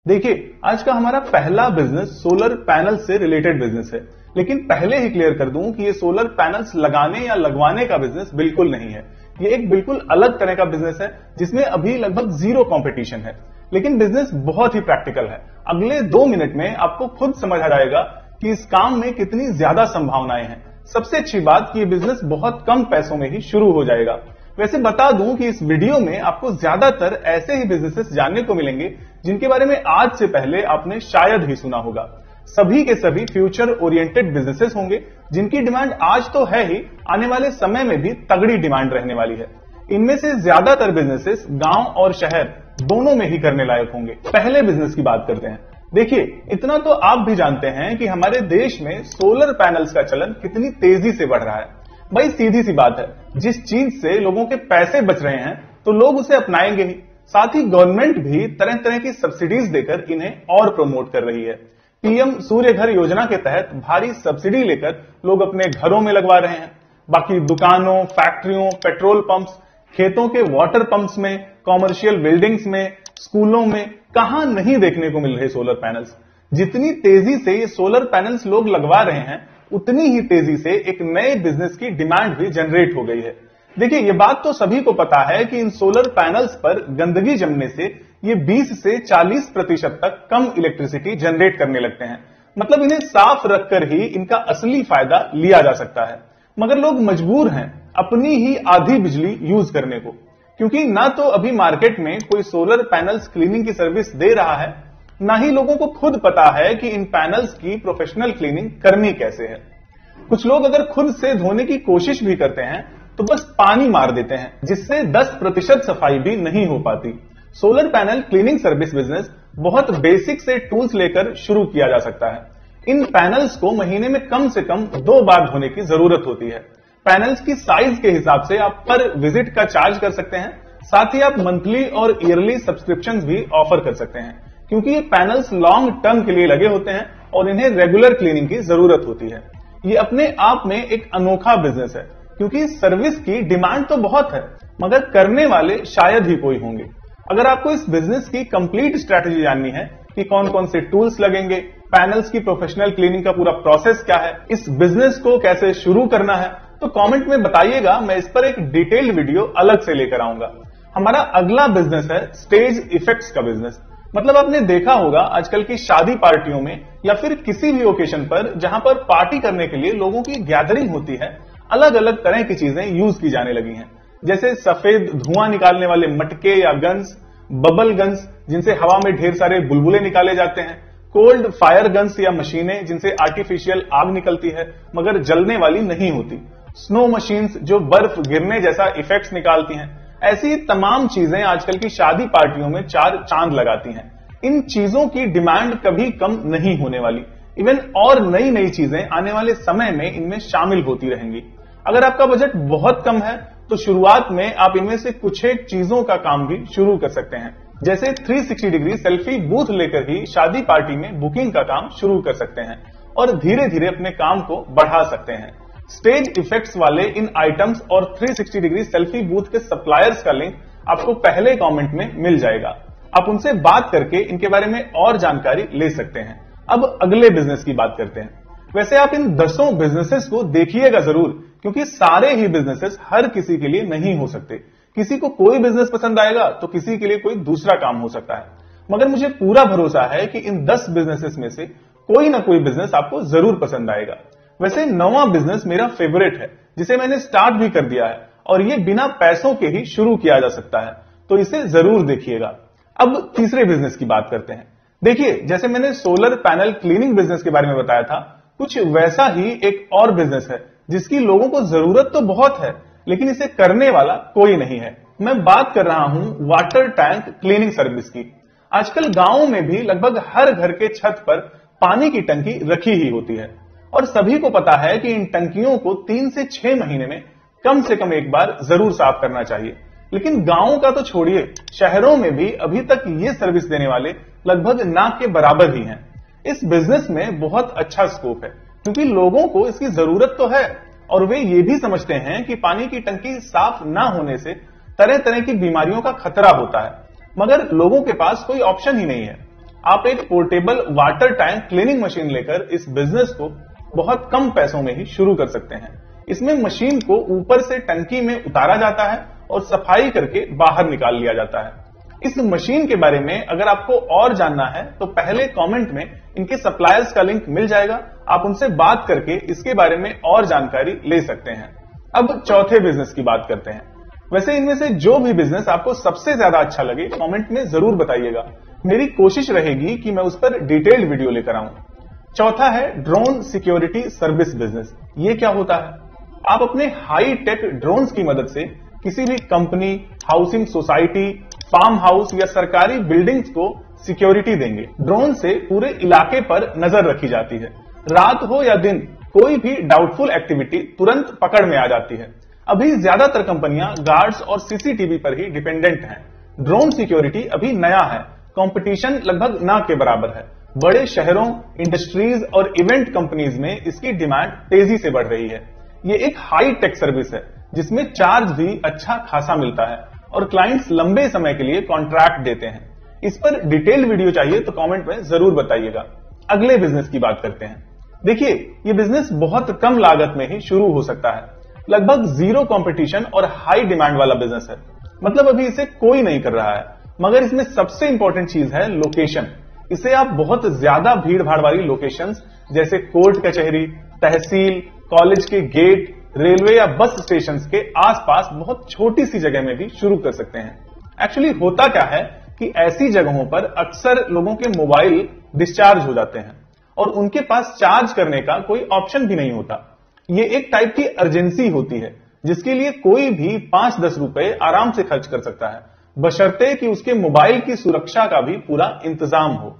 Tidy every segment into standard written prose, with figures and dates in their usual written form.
देखिए, आज का हमारा पहला बिजनेस सोलर पैनल से रिलेटेड बिजनेस है। लेकिन पहले ही क्लियर कर दूं कि ये सोलर पैनल्स लगाने या लगवाने का बिजनेस बिल्कुल नहीं है। ये एक बिल्कुल अलग तरह का बिजनेस है जिसमें अभी लगभग जीरो कंपटीशन है। लेकिन बिजनेस बहुत ही प्रैक्टिकल है। अगले 2 मिनट में आपको खुद समझ आ जाएगा कि इस काम में कितनी ज्यादा संभावनाएं हैं। सबसे अच्छी बात कि ये बिजनेस बहुत कम पैसों में ही शुरू हो जाएगा। वैसे बता दूं कि इस वीडियो में आपको ज्यादातर ऐसे ही बिजनेसेस जानने को मिलेंगे जिनके बारे में आज से पहले आपने शायद ही सुना होगा। सभी के सभी फ्यूचर ओरिएंटेड बिजनेसेस होंगे जिनकी डिमांड आज तो है ही, आने वाले समय में भी तगड़ी डिमांड रहने वाली है। इनमें से ज्यादातर बिजनेसेस गांव और शहर दोनों में ही करने लायक होंगे। पहले बिजनेस की बात करते हैं। देखिए, इतना तो आप भी जानते हैं कि हमारे देश में सोलर पैनल्स का चलन कितनी तेजी से बढ़ रहा है। भाई सीधी सी बात है, जिस चीज से लोगों के पैसे बच रहे हैं तो लोग उसे अपनाएंगे ही। साथ ही गवर्नमेंट भी तरह तरह की सब्सिडीज देकर इन्हें और प्रमोट कर रही है। पीएम सूर्य घर योजना के तहत भारी सब्सिडी लेकर लोग अपने घरों में लगवा रहे हैं। बाकी दुकानों, फैक्ट्रियों, पेट्रोल पंप्स, खेतों के वाटर पंप्स में, कॉमर्शियल बिल्डिंग्स में, स्कूलों में कहां नहीं देखने को मिल रहे सोलर पैनल्स। जितनी तेजी से ये सोलर पैनल्स लोग लगवा रहे हैं उतनी ही तेजी से एक नए बिजनेस की डिमांड भी जनरेट हो गई है। देखिए, ये बात तो सभी को पता है कि इन सोलर पैनल्स पर गंदगी जमने से ये 20 से 40% तक कम इलेक्ट्रिसिटी जनरेट करने लगते हैं। मतलब इन्हें साफ रखकर ही इनका असली फायदा लिया जा सकता है। मगर लोग मजबूर हैं अपनी ही आधी बिजली यूज करने को, क्योंकि ना तो अभी मार्केट में कोई सोलर पैनल्स क्लीनिंग की सर्विस दे रहा है, ना ही लोगों को खुद पता है कि इन पैनल्स की प्रोफेशनल क्लीनिंग करनी कैसे है। कुछ लोग अगर खुद से धोने की कोशिश भी करते हैं तो बस पानी मार देते हैं, जिससे 10% सफाई भी नहीं हो पाती। Solar panel cleaning service business बहुत बेसिक से टूल्स लेकर शुरू किया जा सकता है। इन पैनल्स को महीने में कम से कम 2 बार धोने की जरूरत होती है। पैनल्स की साइज के हिसाब से आप पर विजिट का चार्ज कर सकते हैं। साथ ही आप मंथली और ईयरली सब्सक्रिप्शन भी ऑफर कर सकते हैं, क्योंकि ये पैनल्स लॉन्ग टर्म के लिए लगे होते हैं और इन्हें रेगुलर क्लीनिंग की जरूरत होती है। ये अपने आप में एक अनोखा बिजनेस है, क्योंकि सर्विस की डिमांड तो बहुत है मगर करने वाले शायद ही कोई होंगे। अगर आपको इस बिजनेस की कंप्लीट स्ट्रैटेजी जाननी है कि कौन कौन से टूल्स लगेंगे, पैनल्स की प्रोफेशनल क्लीनिंग का पूरा प्रोसेस क्या है, इस बिजनेस को कैसे शुरू करना है, तो कमेंट में बताइएगा। मैं इस पर एक डिटेल्ड वीडियो अलग से लेकर आऊंगा। हमारा अगला बिजनेस है स्टेज इफेक्ट्स का बिजनेस। मतलब आपने देखा होगा आजकल की शादी पार्टियों में या फिर किसी भी ओकेशन पर जहां पर पार्टी करने के लिए लोगों की गैदरिंग होती है, अलग अलग तरह की चीजें यूज की जाने लगी हैं। जैसे सफेद धुआं निकालने वाले मटके या गन्स, बबल गन्स जिनसे हवा में ढेर सारे बुलबुले निकाले जाते हैं, कोल्ड फायर गन्स या मशीनें जिनसे आर्टिफिशियल आग निकलती है मगर जलने वाली नहीं होती, स्नो मशीन्स जो बर्फ गिरने जैसा इफेक्ट्स निकालती हैं। ऐसी तमाम चीजें आजकल की शादी पार्टियों में 4 चांद लगाती हैं। इन चीजों की डिमांड कभी कम नहीं होने वाली। इवन और नई नई चीजें आने वाले समय में इनमें शामिल होती रहेंगी। अगर आपका बजट बहुत कम है तो शुरुआत में आप इनमें से कुछ एक चीजों का काम भी शुरू कर सकते हैं। जैसे 360 डिग्री सेल्फी बूथ लेकर ही शादी पार्टी में बुकिंग का काम शुरू कर सकते हैं और धीरे धीरे अपने काम को बढ़ा सकते हैं। स्टेज इफेक्ट्स वाले इन आइटम्स और 360 डिग्री सेल्फी बूथ के सप्लायर्स का लिंक आपको पहले कमेंट में मिल जाएगा। आप उनसे बात करके इनके बारे में और जानकारी ले सकते हैं। अब अगले बिजनेस की बात करते हैं। वैसे आप इन 10 बिजनेसेस को देखिएगा जरूर, क्योंकि सारे ही बिजनेसेस हर किसी के लिए नहीं हो सकते। किसी को कोई बिजनेस पसंद आएगा तो किसी के लिए कोई दूसरा काम हो सकता है। मगर मुझे पूरा भरोसा है कि इन 10 बिजनेसेस में से कोई ना कोई बिजनेस आपको जरूर पसंद आएगा। वैसे 9वां बिजनेस मेरा फेवरेट है, जिसे मैंने स्टार्ट भी कर दिया है और ये बिना पैसों के ही शुरू किया जा सकता है, तो इसे जरूर देखिएगा। अब तीसरे बिजनेस की बात करते हैं। देखिए, जैसे मैंने सोलर पैनल क्लीनिंग बिजनेस के बारे में बताया था, कुछ वैसा ही एक और बिजनेस है जिसकी लोगों को जरूरत तो बहुत है लेकिन इसे करने वाला कोई नहीं है। मैं बात कर रहा हूं वाटर टैंक क्लीनिंग सर्विस की। आजकल गांवों में भी लगभग हर घर के छत पर पानी की टंकी रखी ही होती है और सभी को पता है कि इन टंकियों को 3 से 6 महीने में कम से कम एक बार जरूर साफ करना चाहिए। लेकिन गांवों का तो छोड़िए, शहरों में भी अभी तक ये सर्विस देने वाले लगभग ना के बराबर ही हैं। इस बिजनेस में बहुत अच्छा स्कोप है, क्योंकि लोगों को इसकी जरूरत तो है और वे ये भी समझते हैं कि पानी की टंकी साफ ना होने से तरह तरह की बीमारियों का खतरा होता है, मगर लोगों के पास कोई ऑप्शन ही नहीं है। आप एक portable water tank cleaning machine लेकर इस बिजनेस को बहुत कम पैसों में ही शुरू कर सकते हैं। इसमें मशीन को ऊपर से टंकी में उतारा जाता है और सफाई करके बाहर निकाल लिया जाता है। इस मशीन के बारे में अगर आपको और जानना है तो पहले कमेंट में इनके सप्लायर्स का लिंक मिल जाएगा, आप उनसे बात करके इसके बारे में और जानकारी ले सकते हैं। अब चौथे बिजनेस की बात करते हैं। वैसे इनमें से जो भी बिजनेस आपको सबसे ज्यादा अच्छा लगे कमेंट में जरूर बताइएगा, मेरी कोशिश रहेगी कि मैं उस पर डिटेल्ड वीडियो लेकर आऊं। चौथा है ड्रोन सिक्योरिटी सर्विस बिजनेस। ये क्या होता है? आप अपने हाई टेक ड्रोन्स की मदद से किसी भी company, housing society, farm house या सरकारी बिल्डिंग्स को सिक्योरिटी देंगे। ड्रोन से पूरे इलाके पर नजर रखी जाती है। रात हो या दिन, कोई भी डाउटफुल एक्टिविटी तुरंत पकड़ में आ जाती है। अभी ज्यादातर कंपनियां गार्ड्स और सीसीटीवी पर ही डिपेंडेंट हैं। ड्रोन सिक्योरिटी अभी नया है, कंपटीशन लगभग ना के बराबर है। बड़े शहरों, इंडस्ट्रीज और इवेंट कंपनीज में इसकी डिमांड तेजी से बढ़ रही है। ये एक हाई टेक सर्विस है जिसमें चार्ज भी अच्छा खासा मिलता है और क्लाइंट्स लंबे समय के लिए कॉन्ट्रैक्ट देते हैं। इस पर डिटेल्ड वीडियो चाहिए तो कमेंट में जरूर बताइएगा। अगले बिजनेस की बात करते हैं। देखिए, ये बिजनेस बहुत कम लागत में ही शुरू हो सकता है। लगभग जीरो कंपटीशन और हाई डिमांड वाला बिजनेस है, मतलब अभी इसे कोई नहीं कर रहा है। मगर इसमें सबसे इंपॉर्टेंट चीज है लोकेशन। इसे आप बहुत ज्यादा भीड़ भाड़ वाली लोकेशंस जैसे कोर्ट कचहरी, तहसील, कॉलेज के गेट, रेलवे या बस स्टेशन के आसपास बहुत छोटी सी जगह में भी शुरू कर सकते हैं। एक्चुअली होता क्या है कि ऐसी जगहों पर अक्सर लोगों के मोबाइल डिस्चार्ज हो जाते हैं और उनके पास चार्ज करने का कोई ऑप्शन भी नहीं होता। ये एक टाइप की अर्जेंसी होती है जिसके लिए कोई भी 5-10 रुपए आराम से खर्च कर सकता है, बशर्ते कि उसके मोबाइल की सुरक्षा का भी पूरा इंतजाम हो।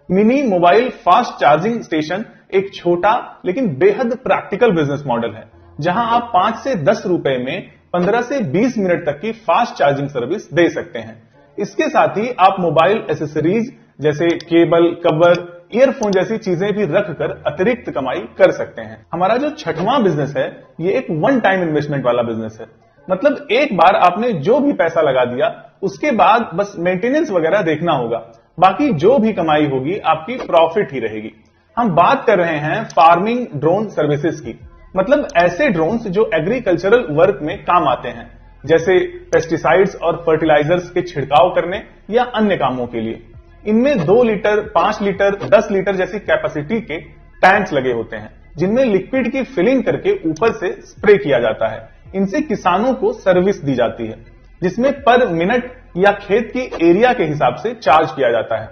Mini mobile fast charging station एक छोटा लेकिन बेहद प्रैक्टिकल बिजनेस मॉडल है, जहां आप 5 से 10 रुपए में 15 से 20 मिनट तक की फास्ट चार्जिंग सर्विस दे सकते हैं। इसके साथ ही आप मोबाइल एसेसरीज जैसे केबल, कवर, ईयरफोन जैसी चीजें भी रखकर अतिरिक्त कमाई कर सकते हैं। हमारा जो छठवां बिजनेस है, ये एक वन टाइम इन्वेस्टमेंट वाला बिजनेस है। मतलब एक बार आपने जो भी पैसा लगा दिया उसके बाद बस मेंटेनेंस वगैरह देखना होगा, बाकी जो भी कमाई होगी आपकी प्रॉफिट ही रहेगी। हम बात कर रहे हैं फार्मिंग ड्रोन सर्विसेज की, मतलब ऐसे ड्रोन्स जो एग्रीकल्चरल वर्क में काम आते हैं, जैसे पेस्टिसाइड्स और फर्टिलाइजर्स के छिड़काव करने या अन्य कामों के लिए। इनमें 2 लीटर, 5 लीटर, 10 लीटर जैसी कैपेसिटी के टैंक्स लगे होते हैं जिनमें लिक्विड की फिलिंग करके ऊपर से स्प्रे किया जाता है। इनसे किसानों को सर्विस दी जाती है जिसमें पर मिनट या खेत की एरिया के हिसाब से चार्ज किया जाता है।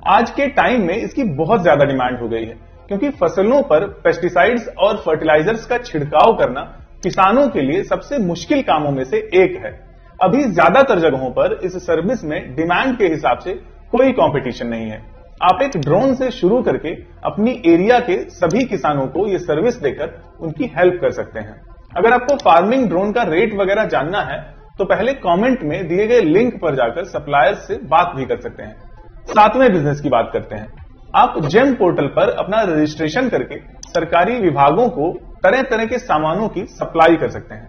आज के टाइम में इसकी बहुत ज्यादा डिमांड हो गई है क्योंकि फसलों पर पेस्टिसाइड्स और फर्टिलाइजर्स का छिड़काव करना किसानों के लिए सबसे मुश्किल कामों में से एक है। अभी ज्यादातर जगहों पर इस सर्विस में डिमांड के हिसाब से कोई कंपटीशन नहीं है। आप एक ड्रोन से शुरू करके अपनी एरिया के सभी किसानों को ये सर्विस देकर उनकी हेल्प कर सकते हैं। अगर आपको फार्मिंग ड्रोन का रेट वगैरह जानना है तो पहले कमेंट में दिए गए लिंक पर जाकर सप्लायर्स से बात भी कर सकते हैं। 7वें बिजनेस की बात करते हैं। आप जेम पोर्टल पर अपना रजिस्ट्रेशन करके सरकारी विभागों को तरह तरह के सामानों की सप्लाई कर सकते हैं।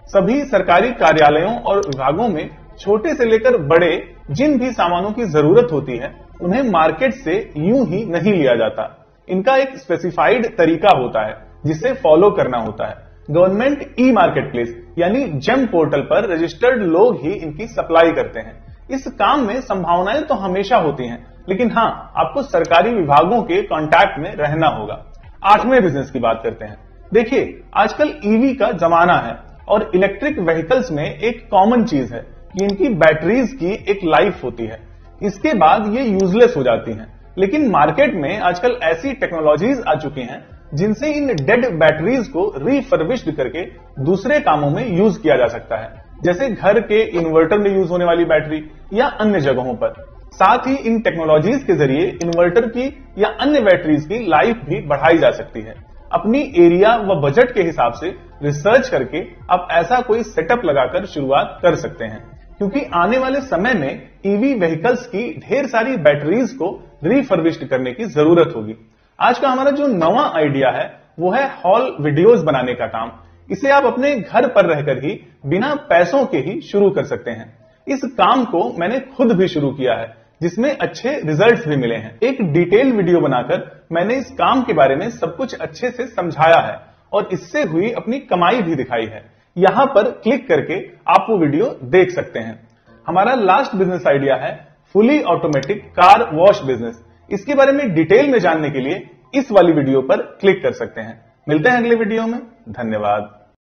सभी सरकारी कार्यालयों और विभागों में छोटे से लेकर बड़े जिन भी सामानों की जरूरत होती है उन्हें मार्केट से यूं ही नहीं लिया जाता। इनका एक स्पेसिफाइड तरीका होता है जिसे फॉलो करना होता है। गवर्नमेंट ई मार्केट प्लेस यानी जेम पोर्टल पर रजिस्टर्ड लोग ही इनकी सप्लाई करते हैं। इस काम में संभावनाएं तो हमेशा होती हैं, लेकिन हाँ, आपको सरकारी विभागों के कांटेक्ट में रहना होगा। 8वें बिजनेस की बात करते हैं। देखिए, आजकल ईवी का जमाना है और इलेक्ट्रिक व्हीकल्स में एक कॉमन चीज है कि इनकी बैटरीज की एक लाइफ होती है, इसके बाद ये यूजलेस हो जाती हैं। लेकिन मार्केट में आजकल ऐसी टेक्नोलॉजीज आ चुकी हैं जिनसे इन डेड बैटरीज को रिफर्बिश्ड करके दूसरे कामों में यूज किया जा सकता है, जैसे घर के इन्वर्टर में यूज होने वाली बैटरी या अन्य जगहों पर। साथ ही इन टेक्नोलॉजीज के जरिए इन्वर्टर की या अन्य बैटरीज की लाइफ भी बढ़ाई जा सकती है। अपनी एरिया व बजट के हिसाब से रिसर्च करके आप ऐसा कोई सेटअप लगाकर शुरुआत कर सकते हैं, क्योंकि आने वाले समय में ईवी व्हीकल्स की ढेर सारी बैटरीज को रिफर्बिश्ड करने की जरूरत होगी। आज का हमारा जो नवा आइडिया है वो है हॉल वीडियोस बनाने का काम। इसे आप अपने घर पर रहकर ही बिना पैसों के ही शुरू कर सकते हैं। इस काम को मैंने खुद भी शुरू किया है, जिसमें अच्छे रिजल्ट्स भी मिले हैं। एक डिटेल वीडियो बनाकर मैंने इस काम के बारे में सब कुछ अच्छे से समझाया है और इससे हुई अपनी कमाई भी दिखाई है। यहां पर क्लिक करके आप वो वीडियो देख सकते हैं। हमारा लास्ट बिजनेस आइडिया है fully automatic car wash business. इसके बारे में डिटेल में जानने के लिए इस वाली वीडियो पर क्लिक कर सकते हैं। मिलते हैं अगले वीडियो में। धन्यवाद।